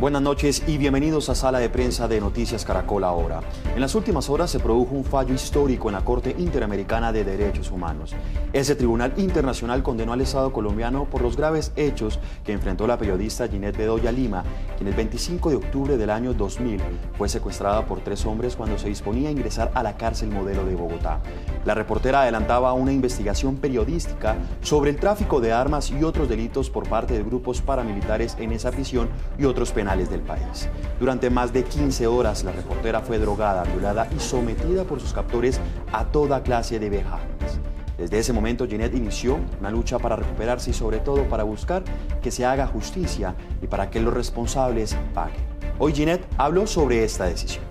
Buenas noches y bienvenidos a Sala de Prensa de Noticias Caracol Ahora. En las últimas horas se produjo un fallo histórico en la Corte Interamericana de Derechos Humanos. Ese tribunal internacional condenó al Estado colombiano por los graves hechos que enfrentó la periodista Ginette Bedoya Lima, quien el 25 de octubre del año 2000 fue secuestrada por 3 hombres cuando se disponía a ingresar a la cárcel Modelo de Bogotá. La reportera adelantaba una investigación periodística sobre el tráfico de armas y otros delitos por parte de grupos paramilitares en esa prisión y otros penales del país. Durante más de 15 horas, la reportera fue drogada, violada y sometida por sus captores a toda clase de vejámenes. Desde ese momento, Ginette inició una lucha para recuperarse y sobre todo para buscar que se haga justicia y para que los responsables paguen. Hoy Ginette habló sobre esta decisión.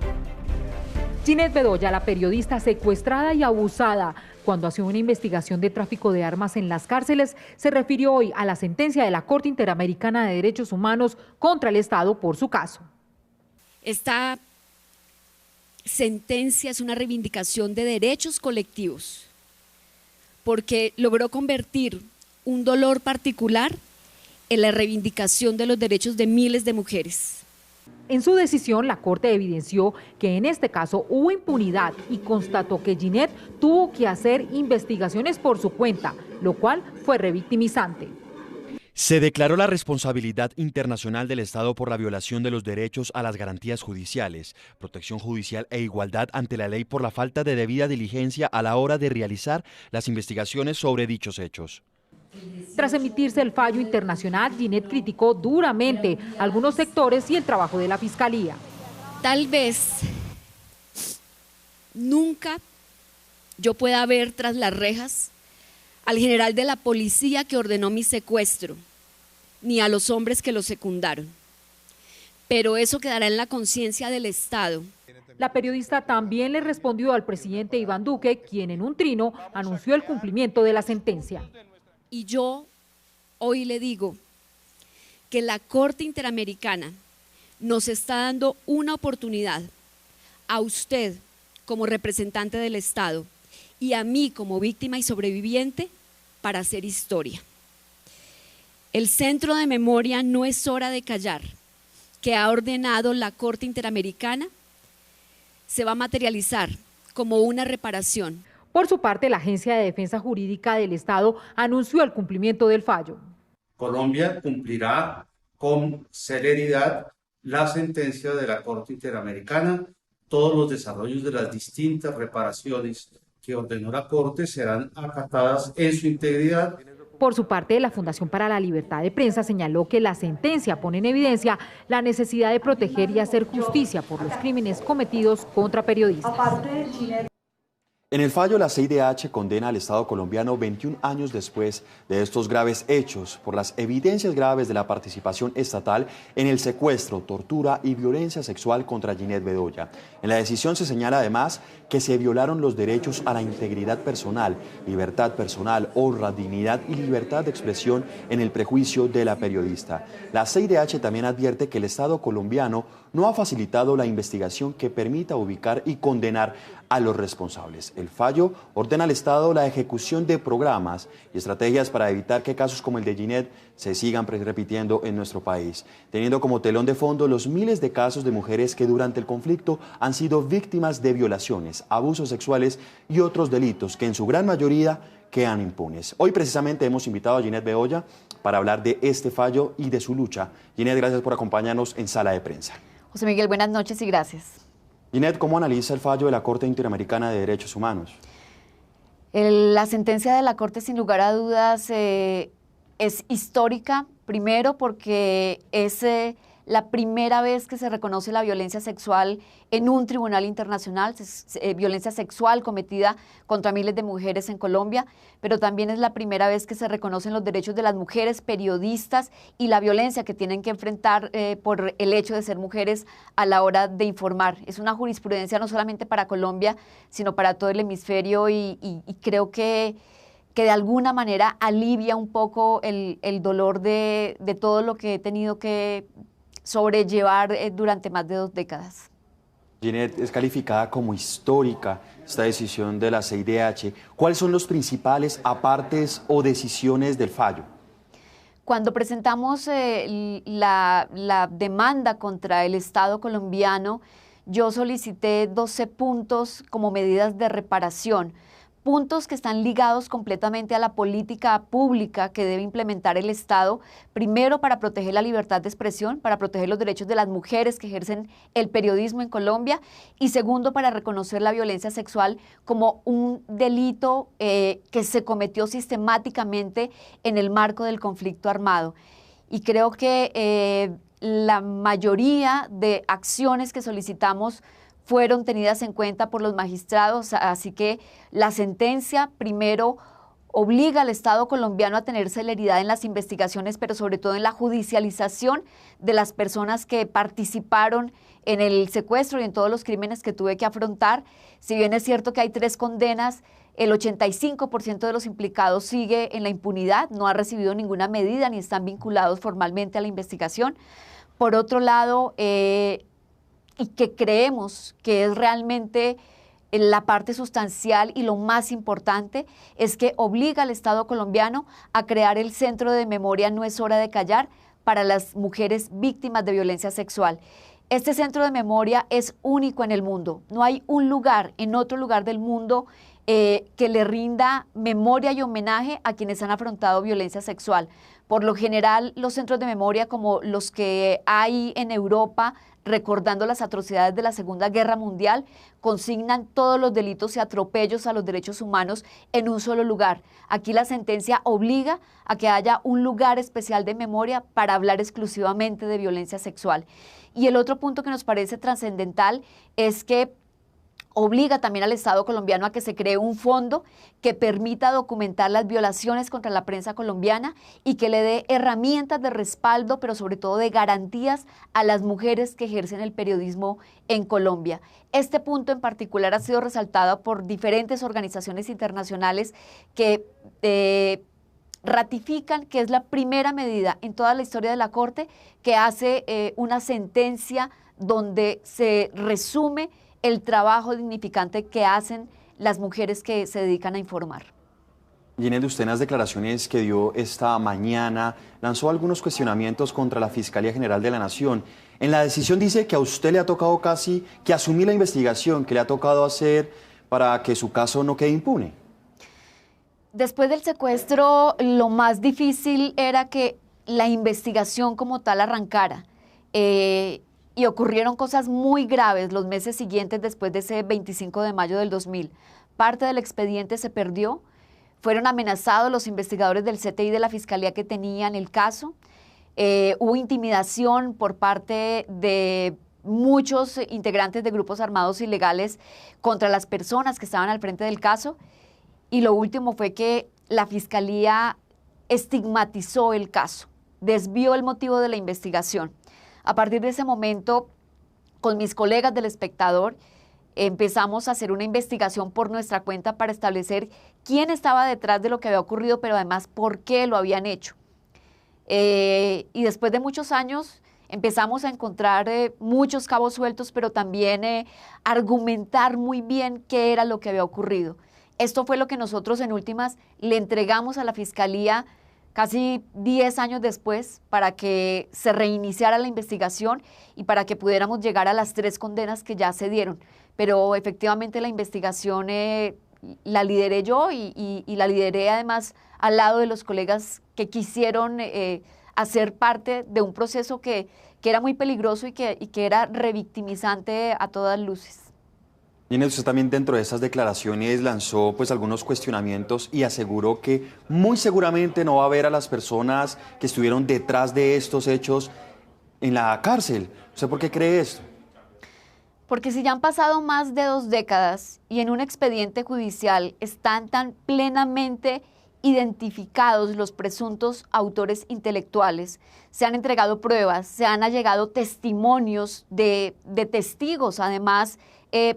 Ginette Bedoya, la periodista secuestrada y abusada cuando hacía una investigación de tráfico de armas en las cárceles, se refirió hoy a la sentencia de la Corte Interamericana de Derechos Humanos contra el Estado por su caso. Esta sentencia es una reivindicación de derechos colectivos, porque logró convertir un dolor particular en la reivindicación de los derechos de miles de mujeres. En su decisión, la Corte evidenció que en este caso hubo impunidad y constató que Ginette tuvo que hacer investigaciones por su cuenta, lo cual fue revictimizante. Se declaró la responsabilidad internacional del Estado por la violación de los derechos a las garantías judiciales, protección judicial e igualdad ante la ley por la falta de debida diligencia a la hora de realizar las investigaciones sobre dichos hechos. Tras emitirse el fallo internacional, Ginette criticó duramente algunos sectores y el trabajo de la Fiscalía. Tal vez nunca yo pueda ver tras las rejas al general de la policía que ordenó mi secuestro, ni a los hombres que lo secundaron. Pero eso quedará en la conciencia del Estado. La periodista también le respondió al presidente Iván Duque, quien en un trino anunció el cumplimiento de la sentencia. Y yo hoy le digo que la Corte Interamericana nos está dando una oportunidad a usted como representante del Estado y a mí como víctima y sobreviviente para hacer historia. El Centro de Memoria No es Hora de Callar, que ha ordenado la Corte Interamericana, se va a materializar como una reparación. Por su parte, la Agencia de Defensa Jurídica del Estado anunció el cumplimiento del fallo. Colombia cumplirá con celeridad la sentencia de la Corte Interamericana. Todos los desarrollos de las distintas reparaciones que ordenó la Corte serán acatadas en su integridad. Por su parte, la Fundación para la Libertad de Prensa señaló que la sentencia pone en evidencia la necesidad de proteger y hacer justicia por los crímenes cometidos contra periodistas. En el fallo, la CIDH condena al Estado colombiano 21 años después de estos graves hechos por las evidencias graves de la participación estatal en el secuestro, tortura y violencia sexual contra Ginette Bedoya. En la decisión se señala además que se violaron los derechos a la integridad personal, libertad personal, honra, dignidad y libertad de expresión en el prejuicio de la periodista. La CIDH también advierte que el Estado colombiano no ha facilitado la investigación que permita ubicar y condenar a los responsables. El fallo ordena al Estado la ejecución de programas y estrategias para evitar que casos como el de Ginette se sigan repitiendo en nuestro país, teniendo como telón de fondo los miles de casos de mujeres que durante el conflicto han sido víctimas de violaciones, abusos sexuales y otros delitos que en su gran mayoría quedan impunes. Hoy precisamente hemos invitado a Ginette Bedoya para hablar de este fallo y de su lucha. Ginette, gracias por acompañarnos en Sala de Prensa. José Miguel, buenas noches y gracias. Ginette, ¿cómo analiza el fallo de la Corte Interamericana de Derechos Humanos? La sentencia de la Corte, sin lugar a dudas, es histórica, primero porque es la primera vez que se reconoce la violencia sexual en un tribunal internacional, violencia sexual cometida contra miles de mujeres en Colombia, pero también es la primera vez que se reconocen los derechos de las mujeres periodistas y la violencia que tienen que enfrentar por el hecho de ser mujeres a la hora de informar. Es una jurisprudencia no solamente para Colombia, sino para todo el hemisferio y creo que de alguna manera alivia un poco el dolor de todo lo que he tenido que sobrellevar durante más de 2 décadas. Ginette, es calificada como histórica esta decisión de la CIDH. ¿Cuáles son los principales apartes o decisiones del fallo? Cuando presentamos la demanda contra el Estado colombiano, yo solicité 12 puntos como medidas de reparación, puntos que están ligados completamente a la política pública que debe implementar el Estado, primero para proteger la libertad de expresión, para proteger los derechos de las mujeres que ejercen el periodismo en Colombia, y segundo para reconocer la violencia sexual como un delito que se cometió sistemáticamente en el marco del conflicto armado. Y creo que la mayoría de acciones que solicitamos fueron tenidas en cuenta por los magistrados, así que la sentencia primero obliga al Estado colombiano a tener celeridad en las investigaciones, pero sobre todo en la judicialización de las personas que participaron en el secuestro y en todos los crímenes que tuve que afrontar. Si bien es cierto que hay 3 condenas, el 85% de los implicados sigue en la impunidad, no ha recibido ninguna medida ni están vinculados formalmente a la investigación. Por otro lado, y que creemos que es realmente la parte sustancial y lo más importante, es que obliga al Estado colombiano a crear el Centro de Memoria No es Hora de Callar para las mujeres víctimas de violencia sexual. Este centro de memoria es único en el mundo. No hay un lugar, en otro lugar del mundo, que le rinda memoria y homenaje a quienes han afrontado violencia sexual. Por lo general, los centros de memoria como los que hay en Europa, recordando las atrocidades de la Segunda Guerra Mundial, consignan todos los delitos y atropellos a los derechos humanos en un solo lugar. Aquí la sentencia obliga a que haya un lugar especial de memoria para hablar exclusivamente de violencia sexual. Y el otro punto que nos parece trascendental es que obliga también al Estado colombiano a que se cree un fondo que permita documentar las violaciones contra la prensa colombiana y que le dé herramientas de respaldo, pero sobre todo de garantías a las mujeres que ejercen el periodismo en Colombia. Este punto en particular ha sido resaltado por diferentes organizaciones internacionales que ratifican que es la primera medida en toda la historia de la Corte que hace una sentencia donde se resume el trabajo dignificante que hacen las mujeres que se dedican a informar. Ginette, usted en las declaraciones que dio esta mañana lanzó algunos cuestionamientos contra la Fiscalía General de la Nación. En la decisión dice que a usted le ha tocado casi que asumir la investigación, que le ha tocado hacer para que su caso no quede impune. Después del secuestro, lo más difícil era que la investigación como tal arrancara. Y ocurrieron cosas muy graves los meses siguientes después de ese 25 de mayo del 2000. Parte del expediente se perdió, fueron amenazados los investigadores del CTI de la Fiscalía que tenían el caso, hubo intimidación por parte de muchos integrantes de grupos armados ilegales contra las personas que estaban al frente del caso, y lo último fue que la Fiscalía estigmatizó el caso, desvió el motivo de la investigación. A partir de ese momento, con mis colegas del Espectador, empezamos a hacer una investigación por nuestra cuenta para establecer quién estaba detrás de lo que había ocurrido, pero además por qué lo habían hecho. Y después de muchos años empezamos a encontrar muchos cabos sueltos, pero también argumentar muy bien qué era lo que había ocurrido. Esto fue lo que nosotros en últimas le entregamos a la Fiscalía casi 10 años después, para que se reiniciara la investigación y para que pudiéramos llegar a las 3 condenas que ya se dieron. Pero efectivamente la investigación la lideré yo y la lideré además al lado de los colegas que quisieron hacer parte de un proceso que era muy peligroso y que era revictimizante a todas luces. Ginette, usted también dentro de esas declaraciones lanzó pues algunos cuestionamientos y aseguró que muy seguramente no va a ver a las personas que estuvieron detrás de estos hechos en la cárcel. ¿Usted por qué cree esto? Porque si ya han pasado más de 2 décadas y en un expediente judicial están tan plenamente identificados los presuntos autores intelectuales, se han entregado pruebas, se han allegado testimonios de testigos, además,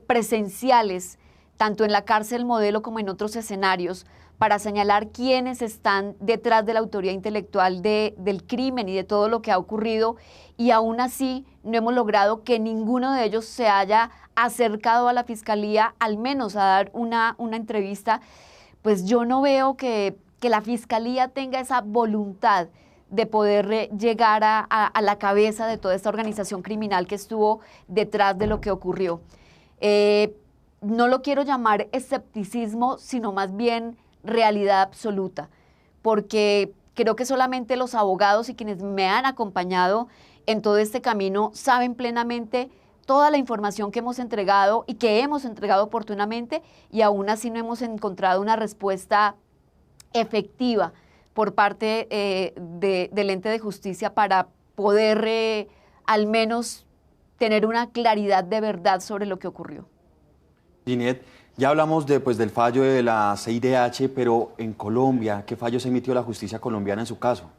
presenciales, tanto en la cárcel modelo como en otros escenarios, para señalar quiénes están detrás de la autoría intelectual del crimen y de todo lo que ha ocurrido, y aún así no hemos logrado que ninguno de ellos se haya acercado a la Fiscalía, al menos a dar una entrevista. Pues yo no veo que la Fiscalía tenga esa voluntad de poder llegar a la cabeza de toda esta organización criminal que estuvo detrás de lo que ocurrió. No lo quiero llamar escepticismo, sino más bien realidad absoluta, porque creo que solamente los abogados y quienes me han acompañado en todo este camino saben plenamente toda la información que hemos entregado y que hemos entregado oportunamente, y aún así no hemos encontrado una respuesta efectiva por parte del ente de justicia para poder al menos tener una claridad de verdad sobre lo que ocurrió. Ginette, ya hablamos del fallo de la CIDH, pero en Colombia, ¿qué fallo se emitió la justicia colombiana en su caso?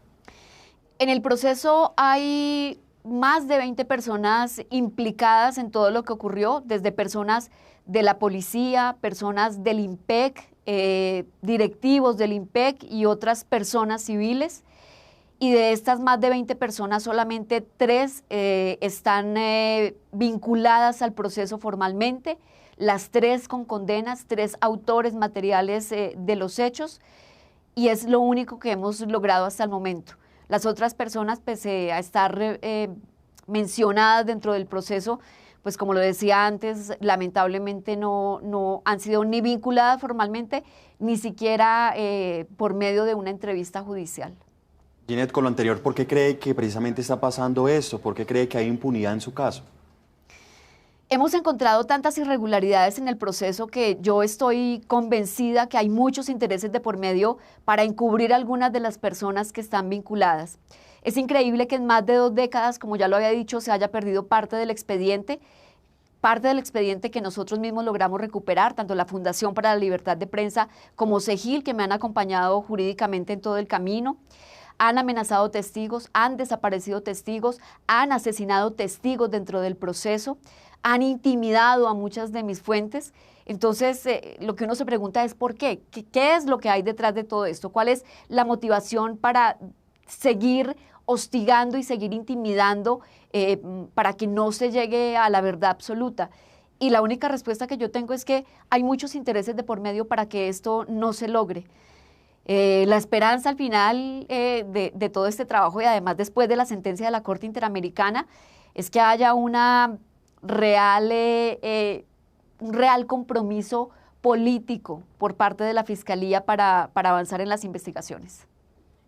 En el proceso hay más de 20 personas implicadas en todo lo que ocurrió, desde personas de la policía, personas del IMPEC, directivos del IMPEC y otras personas civiles. Y de estas más de 20 personas, solamente 3 están vinculadas al proceso formalmente, las 3 con condenas, 3 autores materiales de los hechos, y es lo único que hemos logrado hasta el momento. Las otras personas, pese a estar mencionadas dentro del proceso, pues como lo decía antes, lamentablemente no han sido ni vinculadas formalmente, ni siquiera por medio de una entrevista judicial. Ginette, con lo anterior, ¿por qué cree que precisamente está pasando esto? ¿Por qué cree que hay impunidad en su caso? Hemos encontrado tantas irregularidades en el proceso que yo estoy convencida que hay muchos intereses de por medio para encubrir a algunas de las personas que están vinculadas. Es increíble que en más de 2 décadas, como ya lo había dicho, se haya perdido parte del expediente que nosotros mismos logramos recuperar, tanto la Fundación para la Libertad de Prensa como CEGIL, que me han acompañado jurídicamente en todo el camino. Han amenazado testigos, han desaparecido testigos, han asesinado testigos dentro del proceso, han intimidado a muchas de mis fuentes. Entonces, lo que uno se pregunta es ¿por qué? ¿Qué es lo que hay detrás de todo esto? ¿Cuál es la motivación para seguir hostigando y seguir intimidando para que no se llegue a la verdad absoluta? Y la única respuesta que yo tengo es que hay muchos intereses de por medio para que esto no se logre. La esperanza al final de todo este trabajo, y además después de la sentencia de la Corte Interamericana, es que haya un real compromiso político por parte de la Fiscalía para avanzar en las investigaciones.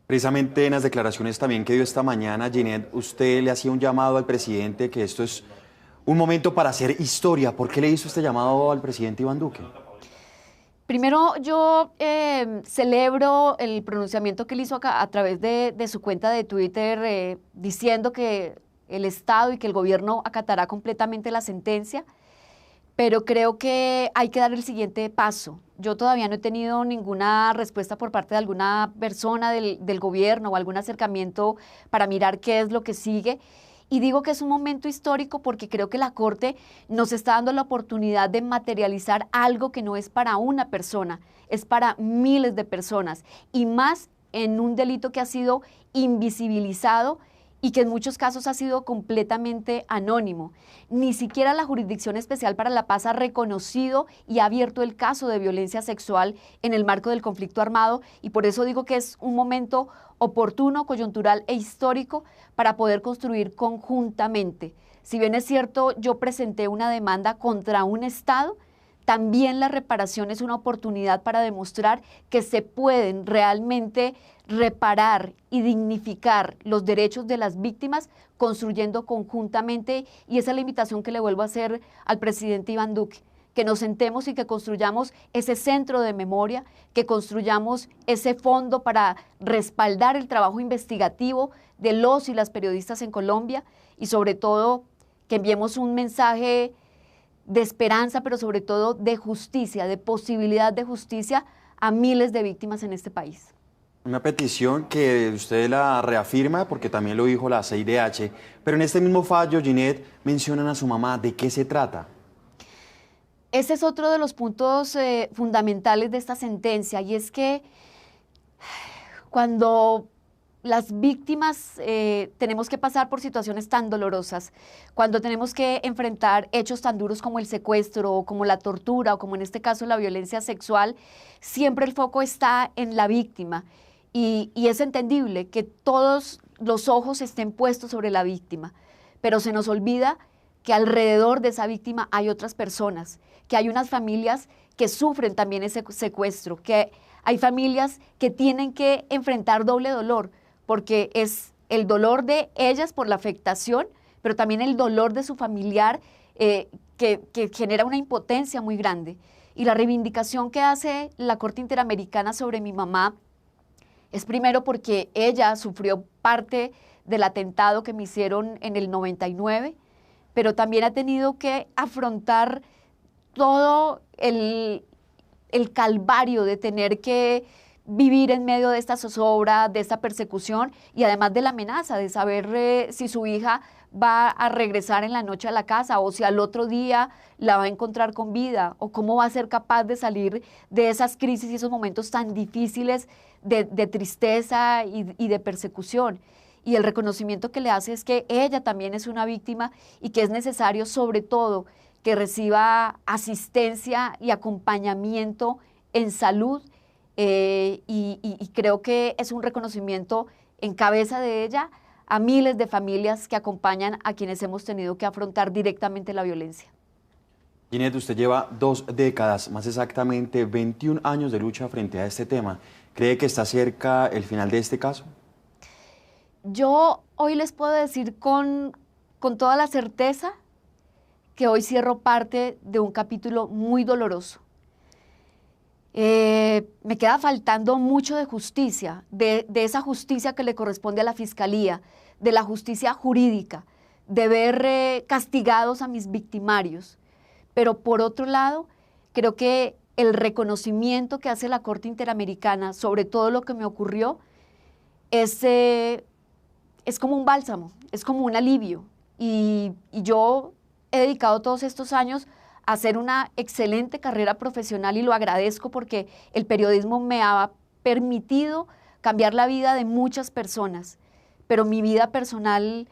Precisamente en las declaraciones también que dio esta mañana, Ginette, usted le hacía un llamado al presidente que esto es un momento para hacer historia. ¿Por qué le hizo este llamado al presidente Iván Duque? Primero, yo celebro el pronunciamiento que él hizo a través de su cuenta de Twitter, diciendo que el Estado y que el gobierno acatará completamente la sentencia, pero creo que hay que dar el siguiente paso. Yo todavía no he tenido ninguna respuesta por parte de alguna persona del gobierno o algún acercamiento para mirar qué es lo que sigue. Y digo que es un momento histórico porque creo que la Corte nos está dando la oportunidad de materializar algo que no es para una persona, es para miles de personas, y más en un delito que ha sido invisibilizado y que en muchos casos ha sido completamente anónimo. Ni siquiera la Jurisdicción Especial para la Paz ha reconocido y ha abierto el caso de violencia sexual en el marco del conflicto armado, y por eso digo que es un momento oportuno, coyuntural e histórico para poder construir conjuntamente. Si bien es cierto, yo presenté una demanda contra un Estado, también la reparación es una oportunidad para demostrar que se pueden realmente reparar y dignificar los derechos de las víctimas construyendo conjuntamente, y esa es la invitación que le vuelvo a hacer al presidente Iván Duque, que nos sentemos y que construyamos ese centro de memoria, que construyamos ese fondo para respaldar el trabajo investigativo de los y las periodistas en Colombia, y sobre todo que enviemos un mensaje de esperanza, pero sobre todo de justicia, de posibilidad de justicia a miles de víctimas en este país. Una petición que usted la reafirma porque también lo dijo la CIDH, pero en este mismo fallo, Ginette, mencionan a su mamá. ¿De qué se trata? Ese es otro de los puntos fundamentales de esta sentencia, y es que cuando las víctimas tenemos que pasar por situaciones tan dolorosas, cuando tenemos que enfrentar hechos tan duros como el secuestro, o como la tortura, o como en este caso la violencia sexual, siempre el foco está en la víctima. y es entendible que todos los ojos estén puestos sobre la víctima, pero se nos olvida que alrededor de esa víctima hay otras personas, que hay unas familias que sufren también ese secuestro, que hay familias que tienen que enfrentar doble dolor, porque es el dolor de ellas por la afectación, pero también el dolor de su familiar que genera una impotencia muy grande. Y la reivindicación que hace la Corte Interamericana sobre mi mamá es primero porque ella sufrió parte del atentado que me hicieron en el 99, pero también ha tenido que afrontar todo el calvario de tener que vivir en medio de esta zozobra, de esta persecución y además de la amenaza de saber si su hija va a regresar en la noche a la casa o si al otro día la va a encontrar con vida o cómo va a ser capaz de salir de esas crisis y esos momentos tan difíciles de tristeza y de persecución. Y el reconocimiento que le hace es que ella también es una víctima y que es necesario sobre todo que reciba asistencia y acompañamiento en salud y creo que es un reconocimiento en cabeza de ella a miles de familias que acompañan a quienes hemos tenido que afrontar directamente la violencia. Ginette, usted lleva 2 décadas, más exactamente 21 años de lucha frente a este tema. ¿Cree que está cerca el final de este caso? Yo hoy les puedo decir con toda la certeza que hoy cierro parte de un capítulo muy doloroso. Me queda faltando mucho de justicia, de esa justicia que le corresponde a la Fiscalía, de la justicia jurídica, de ver castigados a mis victimarios. Pero por otro lado, creo que el reconocimiento que hace la Corte Interamericana sobre todo lo que me ocurrió es como un bálsamo, es como un alivio. Y yo he dedicado todos estos años a hacer una excelente carrera profesional y lo agradezco porque el periodismo me ha permitido cambiar la vida de muchas personas, pero mi vida personal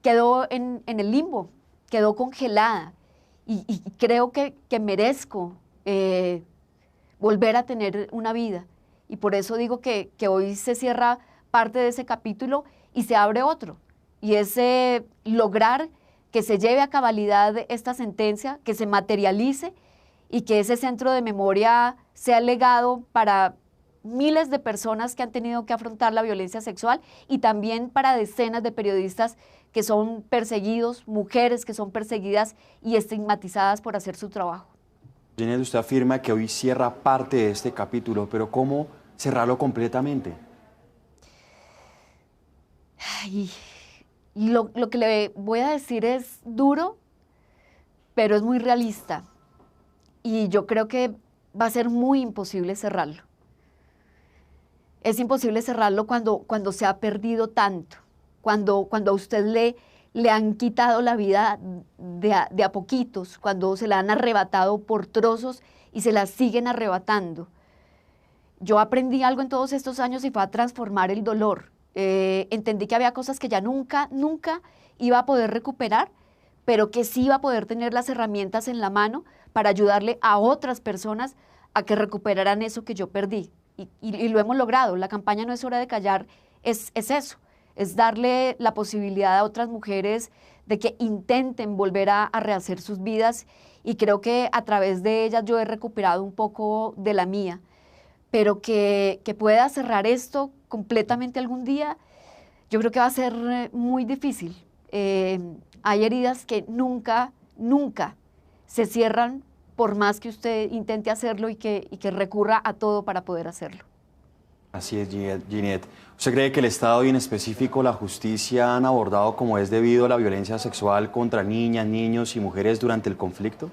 quedó en el limbo, quedó congelada y creo que merezco volver a tener una vida y por eso digo que hoy se cierra parte de ese capítulo y se abre otro y es lograr que se lleve a cabalidad esta sentencia, que se materialice y que ese centro de memoria sea legado para miles de personas que han tenido que afrontar la violencia sexual y también para decenas de periodistas que son perseguidos, mujeres que son perseguidas y estigmatizadas por hacer su trabajo. Ginette, usted afirma que hoy cierra parte de este capítulo, pero ¿cómo cerrarlo completamente? Ay, lo que le voy a decir es duro, pero es muy realista. Y yo creo que va a ser muy imposible cerrarlo. Es imposible cerrarlo cuando se ha perdido tanto, cuando a usted le han quitado la vida de a poquitos, cuando se la han arrebatado por trozos y se la siguen arrebatando. Yo aprendí algo en todos estos años y fue a transformar el dolor. Entendí que había cosas que ya nunca iba a poder recuperar, pero que sí iba a poder tener las herramientas en la mano para ayudarle a otras personas a que recuperaran eso que yo perdí. Y lo hemos logrado. La campaña No es hora de callar es eso, es darle la posibilidad a otras mujeres de que intenten volver a rehacer sus vidas y creo que a través de ellas yo he recuperado un poco de la mía. Pero que pueda cerrar esto completamente algún día, yo creo que va a ser muy difícil. Hay heridas que nunca se cierran por más que usted intente hacerlo y que recurra a todo para poder hacerlo. Así es, Ginette. ¿Usted cree que el Estado y en específico la justicia han abordado como es debido la violencia sexual contra niñas, niños y mujeres durante el conflicto?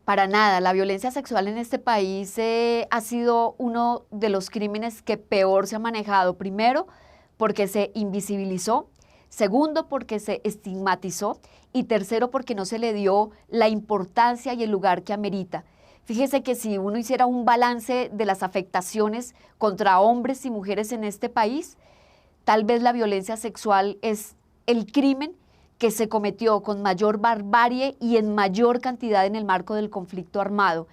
Para nada, la violencia sexual en este país ha sido uno de los crímenes que peor se ha manejado. Primero, porque se invisibilizó. Segundo, porque se estigmatizó. Y tercero, porque no se le dio la importancia y el lugar que amerita. Fíjese que si uno hiciera un balance de las afectaciones contra hombres y mujeres en este país, tal vez la violencia sexual es el crimen que se cometió con mayor barbarie y en mayor cantidad en el marco del conflicto armado,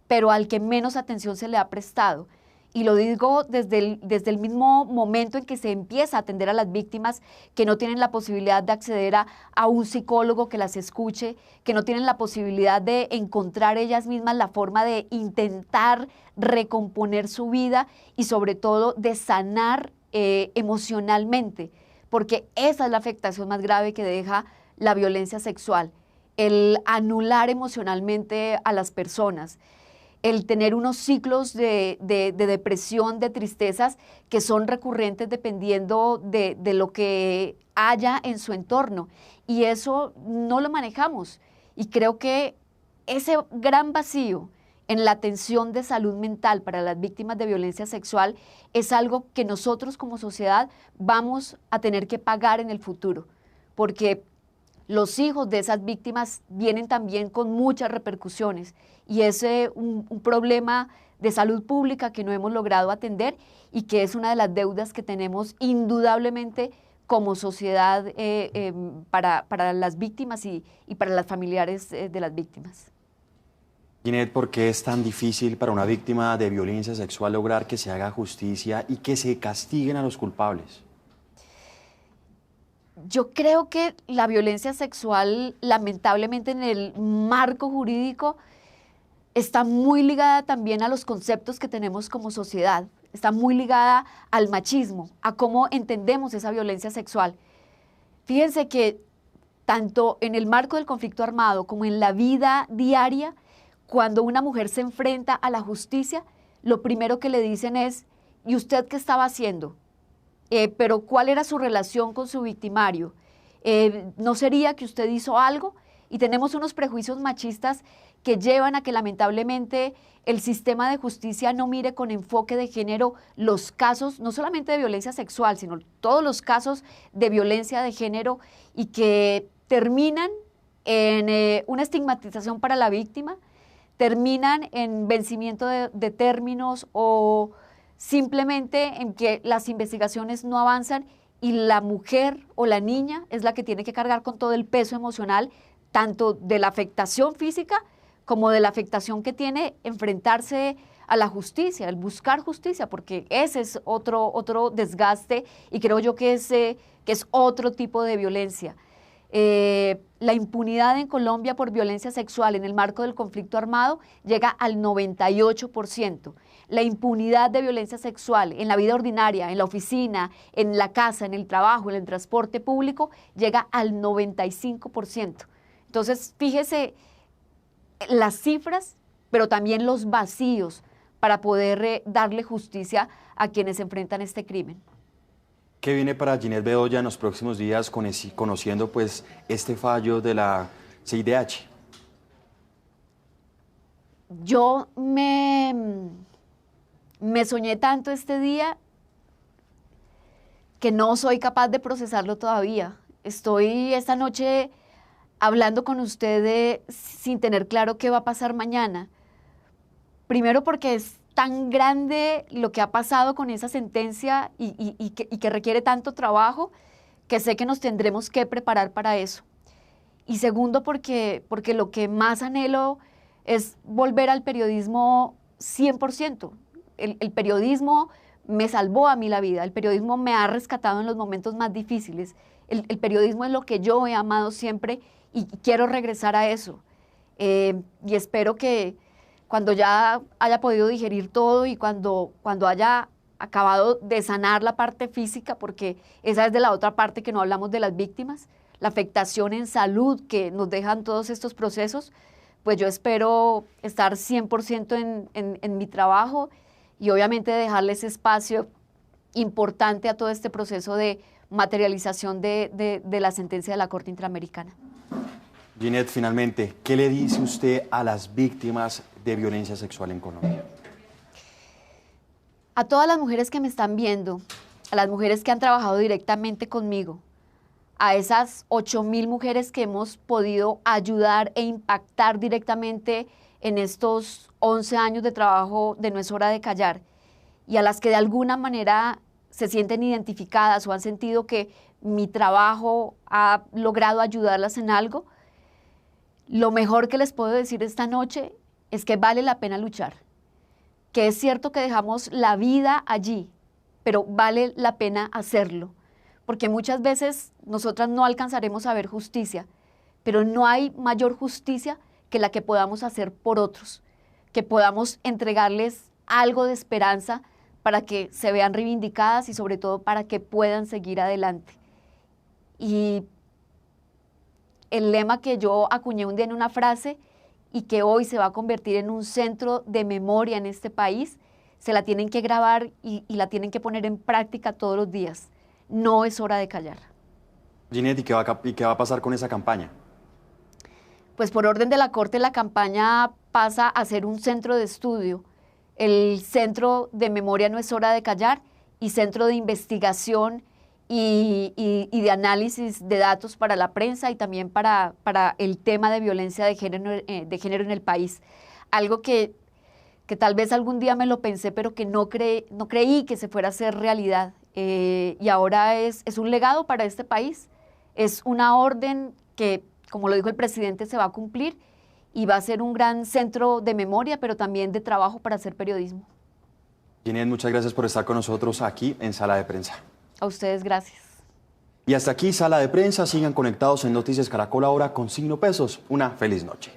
pero al que menos atención se le ha prestado. Y lo digo desde el mismo momento en que se empieza a atender a las víctimas que no tienen la posibilidad de acceder a un psicólogo que las escuche, que no tienen la posibilidad de encontrar ellas mismas la forma de intentar recomponer su vida y sobre todo de sanar emocionalmente, porque esa es la afectación más grave que deja la violencia sexual, el anular emocionalmente a las personas, el tener unos ciclos de depresión, de tristezas que son recurrentes dependiendo de lo que haya en su entorno. Y eso no lo manejamos. Y creo que ese gran vacío en la atención de salud mental para las víctimas de violencia sexual es algo que nosotros como sociedad vamos a tener que pagar en el futuro, porque los hijos de esas víctimas vienen también con muchas repercusiones y es un problema de salud pública que no hemos logrado atender y que es una de las deudas que tenemos indudablemente como sociedad para las víctimas y para las familiares de las víctimas. Ginette, ¿por qué es tan difícil para una víctima de violencia sexual lograr que se haga justicia y que se castiguen a los culpables? Yo creo que la violencia sexual, lamentablemente en el marco jurídico, está muy ligada también a los conceptos que tenemos como sociedad, está muy ligada al machismo, a cómo entendemos esa violencia sexual. Fíjense que tanto en el marco del conflicto armado como en la vida diaria, cuando una mujer se enfrenta a la justicia, lo primero que le dicen es, ¿y usted qué estaba haciendo? Pero ¿cuál era su relación con su victimario? ¿No sería que usted hizo algo? Y tenemos unos prejuicios machistas que llevan a que lamentablemente el sistema de justicia no mire con enfoque de género los casos, no solamente de violencia sexual, sino todos los casos de violencia de género y que terminan en una estigmatización para la víctima, terminan en vencimiento de términos o simplemente en que las investigaciones no avanzan y la mujer o la niña es la que tiene que cargar con todo el peso emocional, tanto de la afectación física como de la afectación que tiene enfrentarse a la justicia, el buscar justicia, porque ese es otro desgaste y creo yo que es otro tipo de violencia. La impunidad en Colombia por violencia sexual en el marco del conflicto armado llega al 98%. La impunidad de violencia sexual en la vida ordinaria, en la oficina, en la casa, en el trabajo, en el transporte público, llega al 95%. Entonces, fíjese las cifras, pero también los vacíos para poder darle justicia a quienes enfrentan este crimen. ¿Qué viene para Ginette Bedoya en los próximos días conociendo pues este fallo de la CIDH? Yo me soñé tanto este día que no soy capaz de procesarlo todavía. Estoy esta noche hablando con usted sin tener claro qué va a pasar mañana. Primero porque es tan grande lo que ha pasado con esa sentencia y que requiere tanto trabajo que sé que nos tendremos que preparar para eso. Y segundo porque lo que más anhelo es volver al periodismo 100%. El periodismo me salvó a mí la vida, el periodismo me ha rescatado en los momentos más difíciles. El periodismo es lo que yo he amado siempre y quiero regresar a eso. Y espero que cuando ya haya podido digerir todo y cuando haya acabado de sanar la parte física, porque esa es de la otra parte que no hablamos de las víctimas, la afectación en salud que nos dejan todos estos procesos, pues yo espero estar 100% en mi trabajo y obviamente dejarle ese espacio importante a todo este proceso de materialización de la sentencia de la Corte Interamericana. Ginette, finalmente, ¿qué le dice usted a las víctimas de violencia sexual en Colombia? A todas las mujeres que me están viendo, a las mujeres que han trabajado directamente conmigo, a esas 8.000 mujeres que hemos podido ayudar e impactar directamente en estos 11 años de trabajo de No es hora de callar, y a las que de alguna manera se sienten identificadas o han sentido que mi trabajo ha logrado ayudarlas en algo, lo mejor que les puedo decir esta noche es que vale la pena luchar. que es cierto que dejamos la vida allí, pero vale la pena hacerlo, porque muchas veces nosotras no alcanzaremos a ver justicia, pero no hay mayor justicia que la que podamos hacer por otros, que podamos entregarles algo de esperanza para que se vean reivindicadas y sobre todo para que puedan seguir adelante. Y el lema que yo acuñé un día en una frase y que hoy se va a convertir en un centro de memoria en este país, se la tienen que grabar y la tienen que poner en práctica todos los días. No es hora de callar. Ginette, ¿y qué va a pasar con esa campaña? Pues por orden de la Corte la campaña pasa a ser un centro de estudio. El Centro de Memoria No es Hora de Callar y centro de investigación y de análisis de datos para la prensa y también para el tema de violencia de género en el país. Algo que tal vez algún día me lo pensé, pero que no creí que se fuera a hacer realidad. Y ahora es un legado para este país. Es una orden que, como lo dijo el presidente, se va a cumplir y va a ser un gran centro de memoria, pero también de trabajo para hacer periodismo. Ginette, muchas gracias por estar con nosotros aquí en Sala de Prensa. A ustedes, gracias. Y hasta aquí Sala de Prensa. Sigan conectados en Noticias Caracol ahora con Signo Pesos. Una feliz noche.